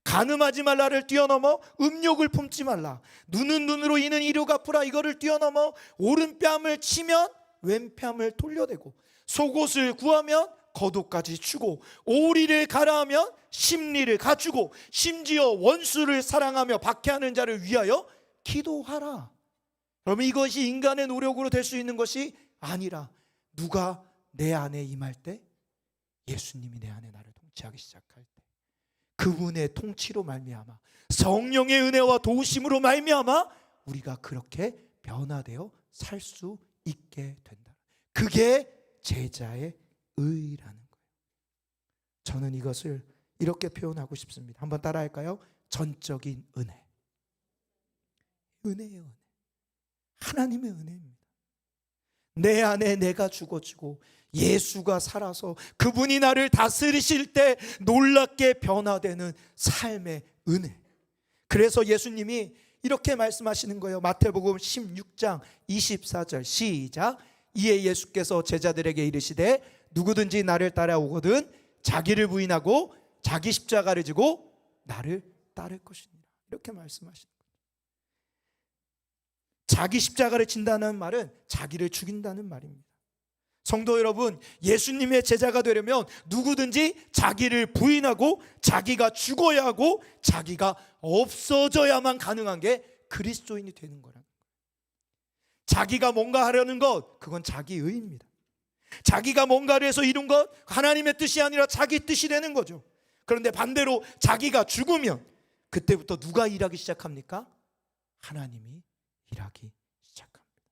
간음하지 말라를 뛰어넘어 음욕을 품지 말라. 눈은 눈으로 이는 이로 갚으라. 이거를 뛰어넘어 오른뺨을 치면 왼뺨을 돌려대고, 속옷을 구하면 겉옷까지 주고, 오리를 가라하면 심리를 갖추고, 심지어 원수를 사랑하며 박해하는 자를 위하여 기도하라. 그러면 이것이 인간의 노력으로 될 수 있는 것이 아니라 누가 내 안에 임할 때? 예수님이 내 안에 나를 통치하기 시작할 때, 그분의 통치로 말미암아, 성령의 은혜와 도우심으로 말미암아 우리가 그렇게 변화되어 살 수 있게 된다. 그게 제자의 의라는 거예요. 저는 이것을 이렇게 표현하고 싶습니다. 한번 따라할까요? 전적인 은혜. 은혜예요, 은혜. 하나님의 은혜입니다. 내 안에 내가 죽어지고 예수가 살아서 그분이 나를 다스리실 때 놀랍게 변화되는 삶의 은혜. 그래서 예수님이 이렇게 말씀하시는 거예요. 마태복음 16장 24절 시작. 이에 예수께서 제자들에게 이르시되 누구든지 나를 따라오거든 자기를 부인하고 자기 십자가를 지고 나를 따를 것이니라. 이렇게 말씀하시는 거예요. 자기 십자가를 진다는 말은 자기를 죽인다는 말입니다. 성도 여러분, 예수님의 제자가 되려면 누구든지 자기를 부인하고 자기가 죽어야 하고 자기가 없어져야만 가능한 게 그리스도인이 되는 거라는 거예요. 자기가 뭔가 하려는 것, 그건 자기 의입니다. 자기가 뭔가를 해서 이룬 것, 하나님의 뜻이 아니라 자기 뜻이 되는 거죠. 그런데 반대로 자기가 죽으면 그때부터 누가 일하기 시작합니까? 하나님이 일하기 시작합니다.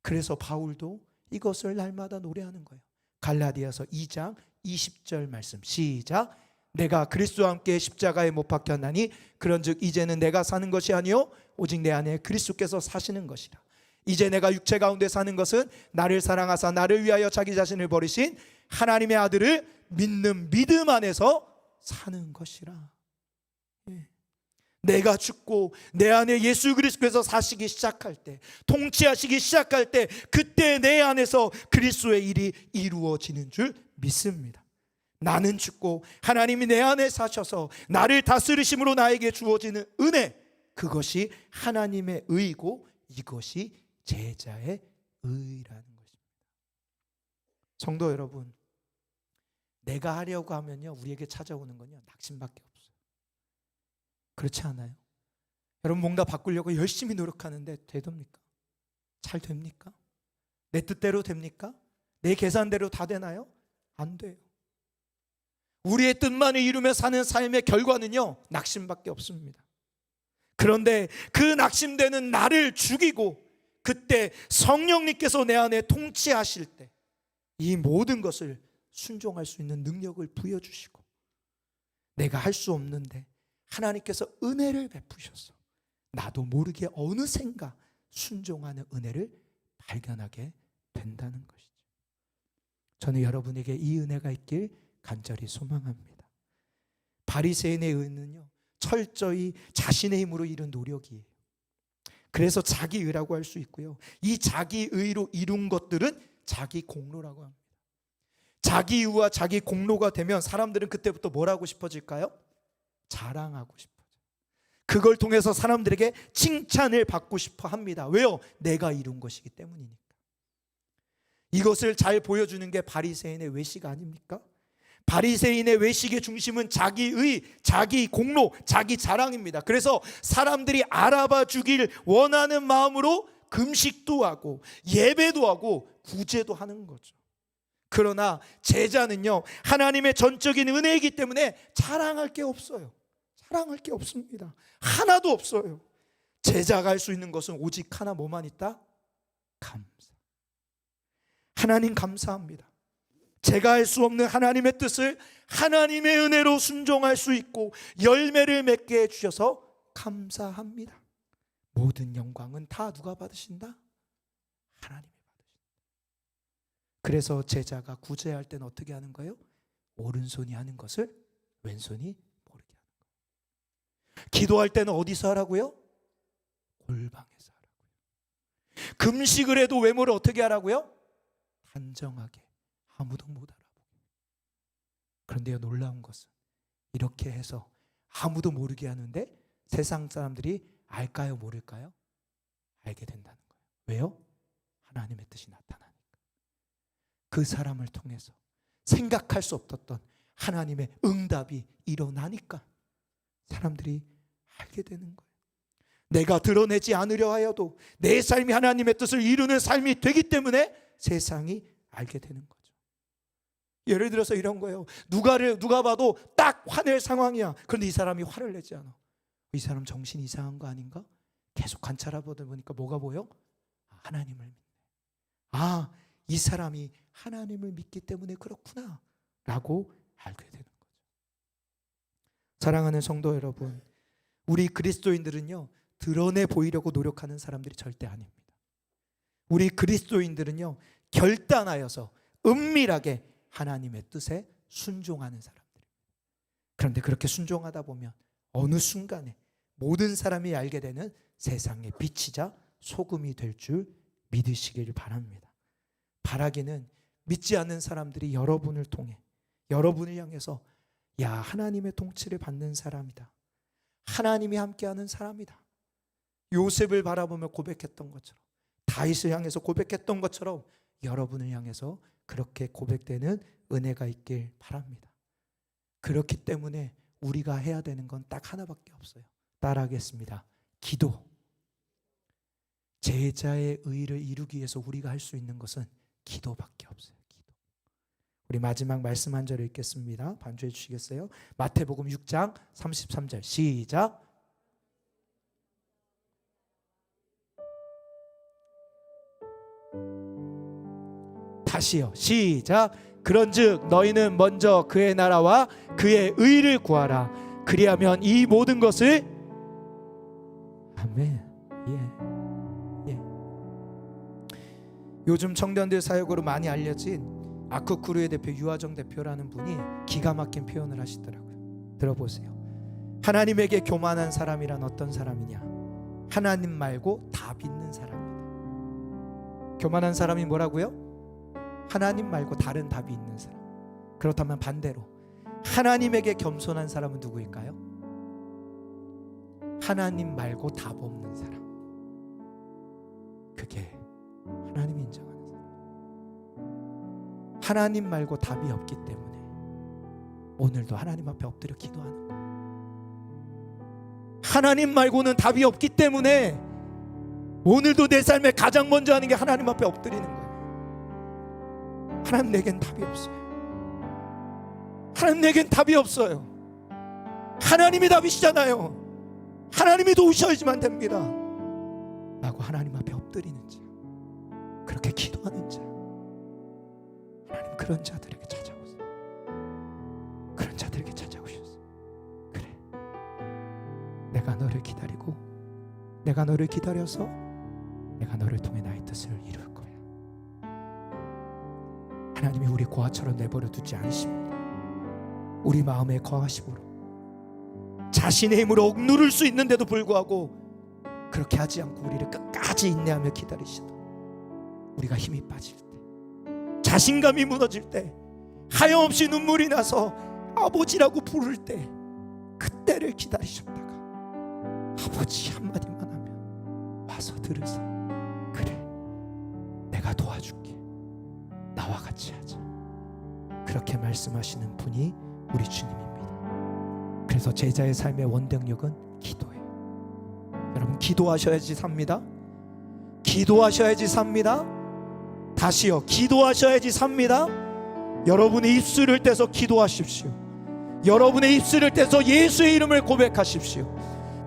그래서 바울도 이것을 날마다 노래하는 거예요. 갈라디아서 2장 20절 말씀 시작. 내가 그리스도와 함께 십자가에 못 박혔나니 그런즉 이제는 내가 사는 것이 아니요 오직 내 안에 그리스도께서 사시는 것이라. 이제 내가 육체 가운데 사는 것은 나를 사랑하사 나를 위하여 자기 자신을 버리신 하나님의 아들을 믿는 믿음 안에서 사는 것이라. 내가 죽고 내 안에 예수 그리스도께서 사시기 시작할 때, 통치하시기 시작할 때, 그때 내 안에서 그리스도의 일이 이루어지는 줄 믿습니다. 나는 죽고 하나님이 내 안에 사셔서 나를 다스리심으로 나에게 주어지는 은혜, 그것이 하나님의 의이고 이것이 제자의 의라는 것입니다. 성도 여러분, 내가 하려고 하면요 우리에게 찾아오는 건요 낙심밖에 없어요. 그렇지 않아요? 여러분 뭔가 바꾸려고 열심히 노력하는데 됩니까? 잘 됩니까? 내 뜻대로 됩니까? 내 계산대로 다 되나요? 안 돼요. 우리의 뜻만을 이루며 사는 삶의 결과는요 낙심밖에 없습니다. 그런데 그 낙심되는 나를 죽이고 그때 성령님께서 내 안에 통치하실 때 이 모든 것을 순종할 수 있는 능력을 부여주시고, 내가 할 수 없는데 하나님께서 은혜를 베푸셔서 나도 모르게 어느샌가 순종하는 은혜를 발견하게 된다는 것이죠. 저는 여러분에게 이 은혜가 있길 간절히 소망합니다. 바리새인의 의는요 철저히 자신의 힘으로 이룬 노력이에요. 그래서 자기 의라고 할 수 있고요, 이 자기 의로 이룬 것들은 자기 공로라고 합니다. 자기 의와 자기 공로가 되면 사람들은 그때부터 뭘 하고 싶어질까요? 자랑하고 싶어요. 그걸 통해서 사람들에게 칭찬을 받고 싶어 합니다. 왜요? 내가 이룬 것이기 때문이니까. 이것을 잘 보여주는 게 바리새인의 외식 아닙니까? 바리새인의 외식의 중심은 자기의, 자기 공로, 자기 자랑입니다. 그래서 사람들이 알아봐 주길 원하는 마음으로 금식도 하고 예배도 하고 구제도 하는 거죠. 그러나 제자는요, 하나님의 전적인 은혜이기 때문에 자랑할 게 없어요. 자랑할 게 없습니다. 하나도 없어요. 제자가 할 수 있는 것은 오직 하나, 뭐만 있다? 감사. 하나님 감사합니다. 제가 할 수 없는 하나님의 뜻을 하나님의 은혜로 순종할 수 있고 열매를 맺게 해주셔서 감사합니다. 모든 영광은 다 누가 받으신다? 하나님이 받으신다. 그래서 제자가 구제할 때는 어떻게 하는 거예요? 오른손이 하는 것을 왼손이 모르게 하는 거예요. 기도할 때는 어디서 하라고요? 골방에서 하라고요. 금식을 해도 외모를 어떻게 하라고요? 단정하게, 아무도 못 알아보게. 그런데요, 놀라운 것은 이렇게 해서 아무도 모르게 하는데 세상 사람들이 알까요, 모를까요? 알게 된다는 거예요. 왜요? 하나님의 뜻이 나타나니까. 그 사람을 통해서 생각할 수 없었던 하나님의 응답이 일어나니까 사람들이 알게 되는 거예요. 내가 드러내지 않으려 하여도 내 삶이 하나님의 뜻을 이루는 삶이 되기 때문에 세상이 알게 되는 거죠. 예를 들어서 이런 거예요. 누가 봐도 딱 화낼 상황이야. 그런데 이 사람이 화를 내지 않아. 이 사람 정신이 이상한 거 아닌가? 계속 관찰해보다 보니까 뭐가 보여? 하나님을 믿네. 아, 이 사람이 하나님을 믿기 때문에 그렇구나 라고 알게 되는 거죠. 사랑하는 성도 여러분, 우리 그리스도인들은요, 드러내 보이려고 노력하는 사람들이 절대 아닙니다. 우리 그리스도인들은요, 결단하여서 은밀하게 하나님의 뜻에 순종하는 사람들입니다. 그런데 그렇게 순종하다 보면 어느 순간에 모든 사람이 알게 되는 세상의 빛이자 소금이 될 줄 믿으시길 바랍니다. 바라기는 믿지 않는 사람들이 여러분을 통해, 여러분을 향해서 야, 하나님의 통치를 받는 사람이다, 하나님이 함께하는 사람이다, 요셉을 바라보며 고백했던 것처럼, 다윗을 향해서 고백했던 것처럼 여러분을 향해서 그렇게 고백되는 은혜가 있길 바랍니다. 그렇기 때문에 우리가 해야 되는 건 딱 하나밖에 없어요. 따라하겠습니다. 기도. 제자의 의를 이루기 위해서 우리가 할 수 있는 것은 기도밖에 없어요. 기도. 우리 마지막 말씀 한 절 읽겠습니다. 반주해 주시겠어요? 마태복음 6장 33절 시작. 다시요. 시작. 그런즉 너희는 먼저 그의 나라와 그의 의를 구하라. 그리하면 이 모든 것을, 아멘. 예. 요즘 청년들 사역으로 많이 알려진 아크쿠르의 대표 유하정 대표라는 분이 기가 막힌 표현을 하시더라고요. 들어보세요. 하나님에게 교만한 사람이란 어떤 사람이냐? 하나님 말고 다 믿는 사람이다. 교만한 사람이 뭐라고요? 하나님 말고 다른 답이 있는 사람. 그렇다면 반대로 하나님에게 겸손한 사람은 누구일까요? 하나님 말고 답 없는 사람. 그게 하나님이 인정하는 사람. 하나님 말고 답이 없기 때문에 오늘도 하나님 앞에 엎드려 기도하는 거예요. 하나님 말고는 답이 없기 때문에 오늘도 내 삶에 가장 먼저 하는 게 하나님 앞에 엎드리는 거예요. 하나님, 내겐 답이 없어요. 하나님, 내겐 답이 없어요. 하나님이 답이시잖아요. 하나님이 도우셔야지만 됩니다 라고 하나님 앞에 엎드리는 자, 그렇게 기도하는 자, 하나님 그런 자들에게 찾아오세요. 그런 자들에게 찾아오셨어요. 그래, 내가 너를 기다리고 내가 너를 기다려서 내가 너를 통해 나의 뜻을 이룰 거야. 하나님이 우리 고아처럼 내버려 두지 않으십니다. 우리 마음에 거하심으로 자신의 힘으로 억누를 수 있는데도 불구하고 그렇게 하지 않고 우리를 끝까지 인내하며 기다리시도록, 우리가 힘이 빠질 때, 자신감이 무너질 때, 하염없이 눈물이 나서 아버지라고 부를 때, 그때를 기다리셨다가 아버지 한마디만 하면 와서 들으사. 그래, 내가 도와줄게. 나와 같이 하자. 그렇게 말씀하시는 분이 우리 주님입니다. 그래서 제자의 삶의 원동력은 기도예요. 여러분, 기도하셔야지 삽니다. 기도하셔야지 삽니다. 다시요, 기도하셔야지 삽니다. 여러분의 입술을 떼서 기도하십시오. 여러분의 입술을 떼서 예수의 이름을 고백하십시오.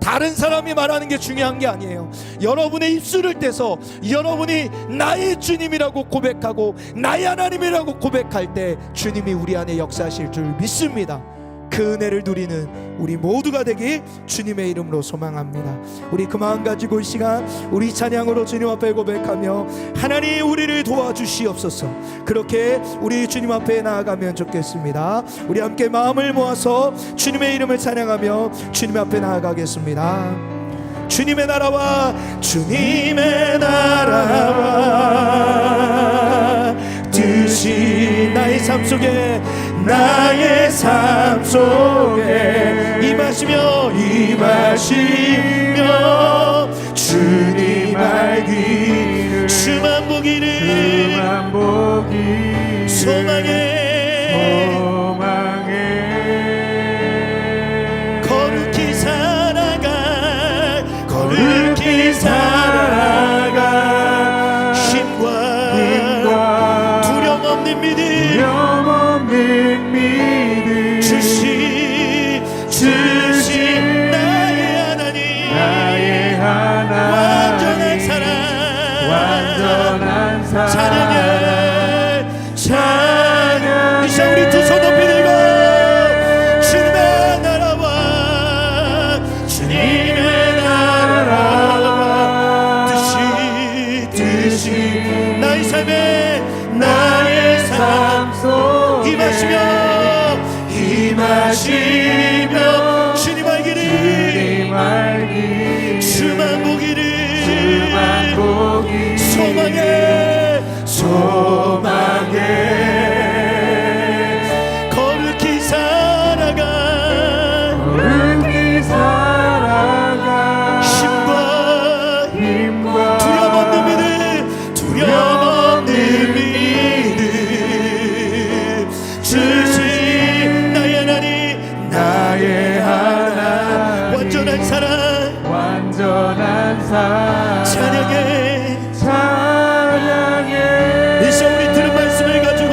다른 사람이 말하는 게 중요한 게 아니에요. 여러분의 입술을 떼서 여러분이 나의 주님이라고 고백하고 나의 하나님이라고 고백할 때 주님이 우리 안에 역사하실 줄 믿습니다. 그 은혜를 누리는 우리 모두가 되길 주님의 이름으로 소망합니다. 우리 그 마음 가지고 이 시간 우리 찬양으로 주님 앞에 고백하며 하나님 우리를 도와주시옵소서. 그렇게 우리 주님 앞에 나아가면 좋겠습니다. 우리 함께 마음을 모아서 주님의 이름을 찬양하며 주님 앞에 나아가겠습니다. 주님의 나라와 주님의 나라와 뜻이 나의 삶 속에 임하시며 주님 알기를 주만 보기를 소망해 거룩히 살아가 힘과 두려움 없는 믿음 주신 나의 하나님 완전한 사랑 찬양 이제 우리 두 손 높이 들고 주님의 나라와 뜻이 나의 삶 속 임하시며 주님 알기를 주만 보기를 소망해 거룩히 살아가 힘과 두려움 없는 믿음 주신 나의 하나님 완전한 사랑 찬양해 이제 우리 들은 말씀을 가지고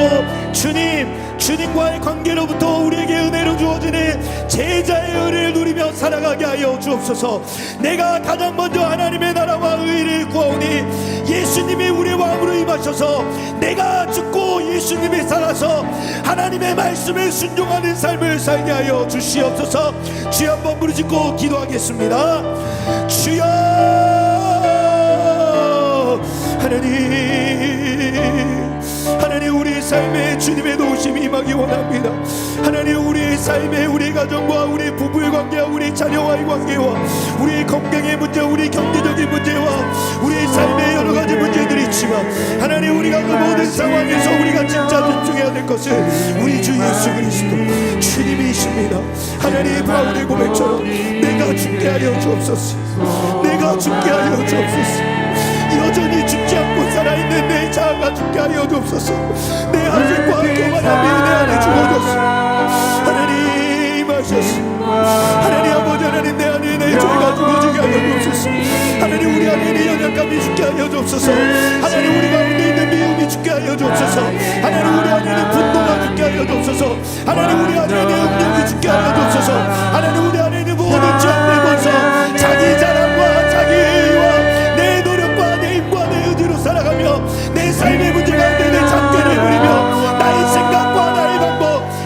주님과의 관계로부터 우리에게 은혜로 주어지는 제자의 은혜를 누리며 살아가게 하여 주옵소서. 내가 가장 먼저 하나님의 나라와 의를 구하오니 예수님이 우리의 왕으로 임하셔서 내가 죽고 예수님이 살아서 하나님의 말씀에 순종하는 삶을 살게 하여 주시옵소서. 주여 한번 부르짖고 기도하겠습니다. 주여 하나님 우리 삶에 주님의 도우심이 임하기 원합니다. 하나님 우리 삶에 우리 가정과 우리 부부의 관계와 우리 자녀와의 관계와 우리 건강의 문제 우리 경제적인 문제와 우리 삶의 여러 가지 문제들이 있지만 하나님 우리가 그 모든 상황에서 우리가 진짜 집중해야 될 것은 우리 주 예수 그리스도 주님이십니다. 하나님 바울의 고백처럼 내가 죽게 하여 주옵소서. 여전히 죽지 않고 살아있는 내 자아가 죽게 하여 주옵소서. 내 아들과 교만함이 내 안에 죽어졌소. 하나님 하셨소. 하나님 아버지 하나님 내 안에 내 죄가 죽어지게 하여 주옵소서. 하나님 우리 안에 내 연약감이 죽게 하여 주옵소서. 하나님 우리 가운데 있는 미움이 죽게 하여 주옵소서. 하나님 우리 안에 있는 분노가 죽게 하여 주옵소서. 하나님 우리 안에 있는 음욕이 죽게 하여 주옵소서. 하나님 우리 안에 있는 모든 죄악들 권서 자기 자랑과 자기와 내 노력과 내 힘과 내 의지로 살아가며 내 삶의 문제 가운데 내 잠결을 부리며 나의 생각과 나의 방법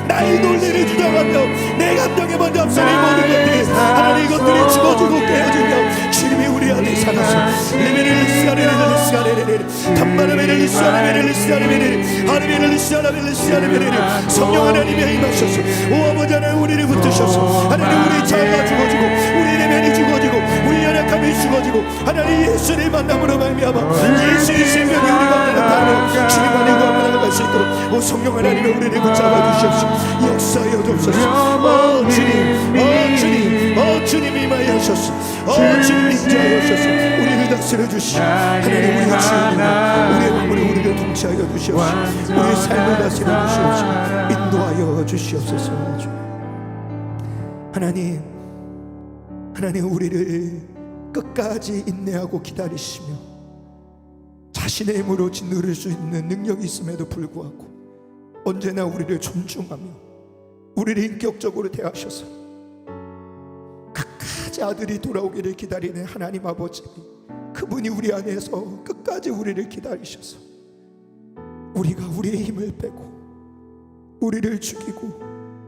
나의 논리를 주장하며 내 감정에 먼저 앞서는 이 모든 것들이 하나님 이것들이 죽어지고 깨어지며 주님이 우리 안에 살아서 성령 하나님이 임하셔서 오 아버지 하나님 우리를 붙드셔서 하나님 우리 자아가 죽어지고 우리 내면이 죽어지고 우리 연약함이 죽어지고 하나님 예수를 만남으로 말미암아 예수의 생명이 우리가 나타나며 주님 안에 나아갈 수 있도록 오 성령 하나님이 우리를 붙잡아 주시옵소서. 역사하여 주옵소서. 주님 임하여셔서 주님 인자하여셔서 우리를 다스려 주시오. 하나님 우리가 주님이나 우리의 왕으로 우리를 통치하여 주시옵소서. 우리의 삶을 다스려 주시옵소서. 하여 주시옵소서. 주님. 하나님 우리를 끝까지 인내하고 기다리시며 자신의 힘으로 짓누를 수 있는 능력이 있음에도 불구하고 언제나 우리를 존중하며 우리를 인격적으로 대하셔서 끝까지 아들이 돌아오기를 기다리는 하나님 아버지, 그분이 우리 안에서 끝까지 우리를 기다리셔서 우리가 우리의 힘을 빼고 우리를 죽이고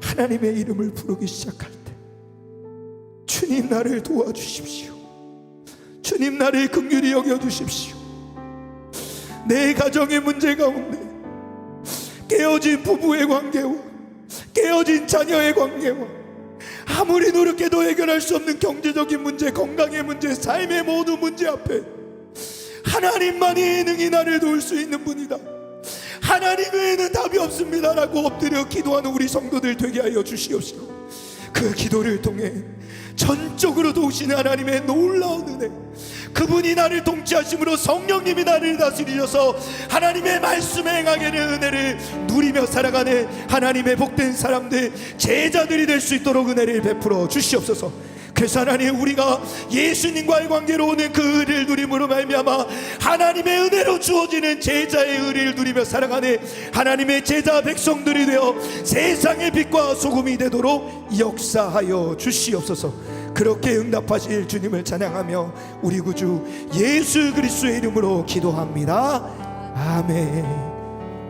하나님의 이름을 부르기 시작할 때 주님 나를 도와주십시오. 주님 나를 긍휼히 여겨주십시오. 내 가정의 문제 가운데 깨어진 부부의 관계와 깨어진 자녀의 관계와 아무리 노력해도 해결할 수 없는 경제적인 문제, 건강의 문제, 삶의 모든 문제 앞에 하나님만이 능히 나를 도울 수 있는 분이다, 하나님 외에는 답이 없습니다 라고 엎드려 기도하는 우리 성도들 되게 하여 주시옵시고, 그 기도를 통해 전적으로 도우시는 하나님의 놀라운 은혜, 그분이 나를 통치하심으로 성령님이 나를 다스리셔서 하나님의 말씀에 행하게 되는 은혜를 누리며 살아가는 하나님의 복된 사람들, 제자들이 될 수 있도록 은혜를 베풀어 주시옵소서. 그래서 하나님, 우리가 예수님과의 관계로 오는 그 의를 누림으로 말미암아 하나님의 은혜로 주어지는 제자의 의를 누리며 살아가는 하나님의 제자 백성들이 되어 세상의 빛과 소금이 되도록 역사하여 주시옵소서. 그렇게 응답하실 주님을 찬양하며 우리 구주 예수 그리스도의 이름으로 기도합니다. 아멘.